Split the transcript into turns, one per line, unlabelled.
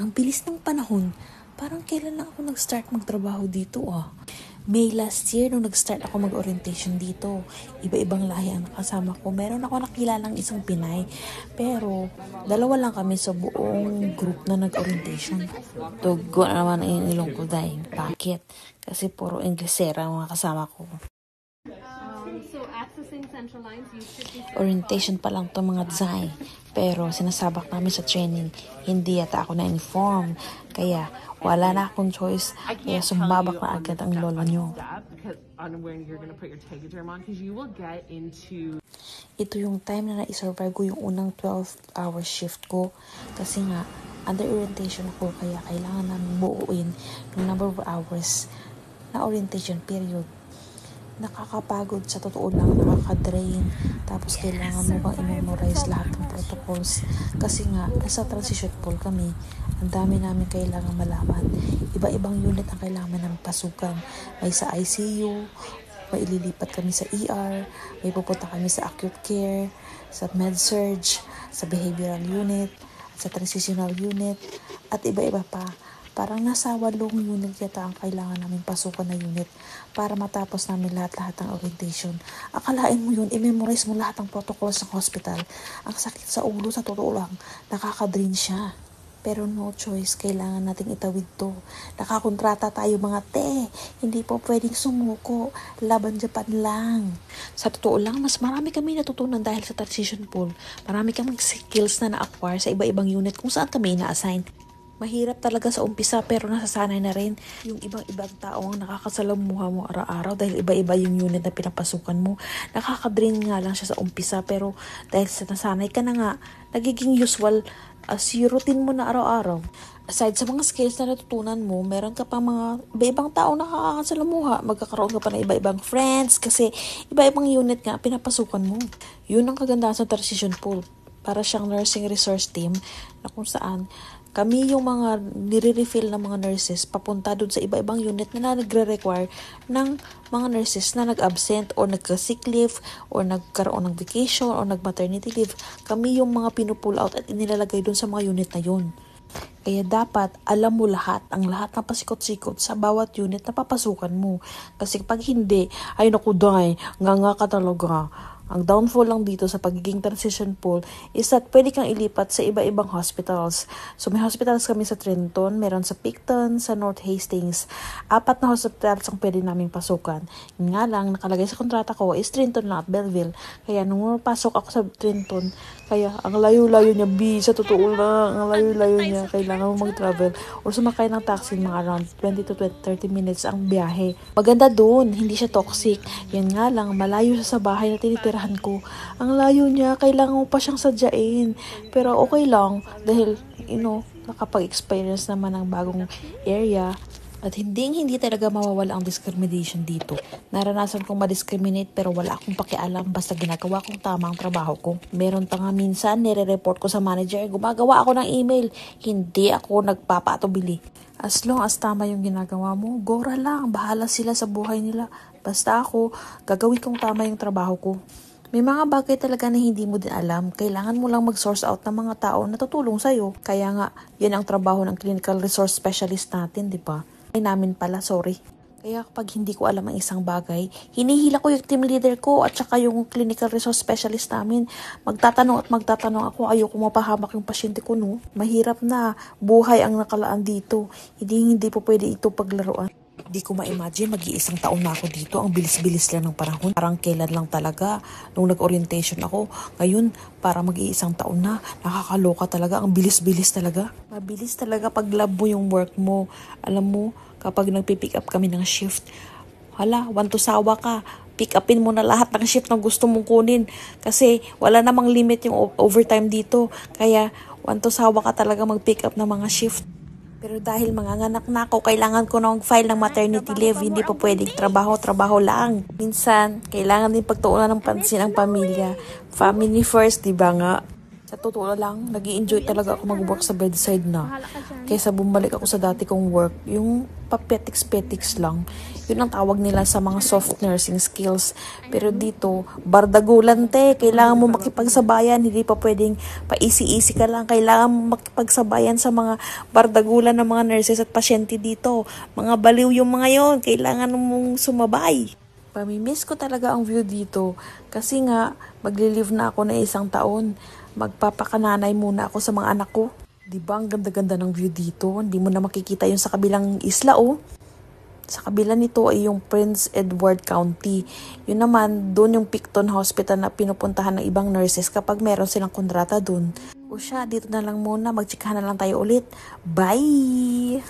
Ang bilis ng panahon. Parang kailan lang ako nag-start magtrabaho dito May last year nung nag-start ako mag-orientation dito. Iba-ibang lahi ang nakasama ko. Meron ako nakilalang isang Pinay. Pero dalawa lang kami sa buong group na nag-orientation. Tugo naman ang ilong ko dahil. Bakit? Kasi puro Inglesera ang mga kasama ko. Orientation pa lang to mga design. Pero sinasabak namin sa training, hindi yata ako na-inform. Kaya wala na akong choice. Kaya sumabak na agad ang lolo nyo. Ito yung time na na-survive ko yung unang 12-hour shift ko. Kasi nga, under orientation ako. Kaya kailangan namin buuin yung number of hours na orientation period. Nakakapagod sa totoo lang, nakaka-drain. Tapos kailangan mo bang i-memorize lahat ng protocols. Kasi nga, nasa transition pool kami. Ang dami namin kailangan malaman. Iba-ibang unit ang kailangan namin pasukan. May sa ICU, may ililipat kami sa ER, may pupunta kami sa acute care, sa med-surg, sa behavioral unit, sa transitional unit, at iba-iba pa. Parang nasa 8 unit yata ang kailangan namin pasukan na unit para matapos namin lahat-lahat ng orientation. Akalain mo yun, i-memorize mo lahat ng protocols ng hospital. Ang sakit sa ulo, sa totoo lang, nakaka-drain siya. Pero no choice, kailangan nating itawid to. Nakakontrata tayo mga hindi po pwedeng sumuko. Laban Japan lang. Sa totoo lang, mas marami kami natutunan dahil sa transition pool. Marami kaming skills na na-acquire sa iba-ibang unit kung saan kami na-assign. Mahirap talaga sa umpisa pero nasasanay na rin. Yung ibang tao ang nakakasalamuha mo araw-araw dahil iba-iba yung unit na pinapasukan mo. Nakaka-drain nga lang siya sa umpisa pero dahil sa nasanay ka na nga, nagiging usual as routine mo na araw-araw. Aside sa mga skills na natutunan mo, meron ka pang mga iba-ibang tao na nakakasalamuha. Magkakaroon ka pa ng iba-ibang friends kasi iba-ibang unit nga pinapasukan mo. Yun ang kagandahan sa transition pool. Para siyang nursing resource team na kung saan kami yung mga nire-refill ng mga nurses papunta dun sa iba-ibang unit na nagre-require ng mga nurses na nag-absent or nagka-sick leave or nagkaroon ng vacation or nag-maternity leave. Kami yung mga pinupull out at inilalagay dun sa mga unit na yun. Kaya dapat alam mo lahat, ang lahat ng pasikot-sikot sa bawat unit na papasukan mo. Kasi pag hindi, ay naku day, nga ka talaga. Ang downfall lang dito sa pagiging transition pool is that pwede kang ilipat sa iba-ibang hospitals. So may hospitals kami sa Trenton, meron sa Picton, sa North Hastings. 4 na hospitals ang pwede naming pasukan. Yun nga lang, nakalagay sa kontrata ko is Trenton lang at Belleville. Kaya nung pasok ako sa Trenton, kaya ang layo-layo niya, sa totoo lang, ang layo-layo niya, kailangan mo mag-travel or sumakay ng taxi mga around 20 to 30 minutes ang biyahe. Maganda doon, hindi siya toxic. Yan nga lang, malayo siya sa bahay na tinitirahan ko. Ang layo niya, kailangan mo pa siyang sadyain. Pero okay lang dahil, nakapag-experience naman ng bagong area at hindi talaga mawawala ang discrimination dito. Naranasan kong ma-discriminate pero wala akong pakialam basta ginagawa kong tama ang trabaho ko. Meron pa nga minsan, nire-report ko sa manager, gumagawa ako ng email. Hindi ako nagpapatubili. As long as tama yung ginagawa mo, gora lang, bahala sila sa buhay nila. Basta ako, gagawin kong tama yung trabaho ko. May mga bagay talaga na hindi mo din alam. Kailangan mo lang mag-source out ng mga tao na tutulong sa'yo. Kaya nga, yan ang trabaho ng clinical resource specialist natin, di ba? Ay namin pala, sorry. Kaya kapag hindi ko alam ang isang bagay, hinihila ko yung team leader ko at saka yung clinical resource specialist namin. Magtatanong ako, ayoko mapahamak yung pasyente ko, no? Mahirap na, buhay ang nakalaan dito. Hindi po pwede ito paglaruan. Di ko ma-imagine, mag-iisang taon na ako dito. Ang bilis-bilis lang ng panahon. Parang kailan lang talaga. Nung nag-orientation ako, ngayon, parang mag-iisang taon na. Nakakaloka talaga. Ang bilis-bilis talaga. Mabilis talaga pag love mo yung work mo. Alam mo, kapag nagpipick up kami ng shift, sawa ka. Pick upin mo na lahat ng shift na gusto mong kunin. Kasi wala namang limit yung overtime dito. Kaya, sawa ka talaga mag-pick up ng mga shift. Pero dahil manganganak na ako, kailangan ko na mag-file ng maternity leave. Hindi pa pwedeng trabaho lang. Minsan, kailangan din pagtuunan ng pansin ang pamilya. Family first, di ba nga? Sa totoo lang, nag-i-enjoy talaga ako mag-work sa bedside na.
Bahala ka dyan.
Kaysa bumalik ako sa dati kong work, yung papetiks-petiks lang. Yun ang tawag nila sa mga soft nursing skills. Pero dito, bardagulan te. Kailangan mo makipagsabayan. Hindi pa pwedeng pa-easy-easy ka lang. Kailangan mo makipagsabayan sa mga bardagulan ng mga nurses at pasyente dito. Mga baliw yung mga yon. Kailangan mong sumabay. Pamimiss ko talaga ang view dito. Kasi nga, magli-live na ako na 1 taon. Magpapakananay muna ako sa mga anak ko. Diba ang ganda-ganda ng view dito? Hindi mo na makikita yung sa kabilang isla, oh. Sa kabila nito ay yung Prince Edward County. Yun naman, doon yung Picton Hospital na pinupuntahan ng ibang nurses kapag meron silang kontrata doon. O siya, dito na lang muna. Magtsikahan na lang tayo ulit. Bye!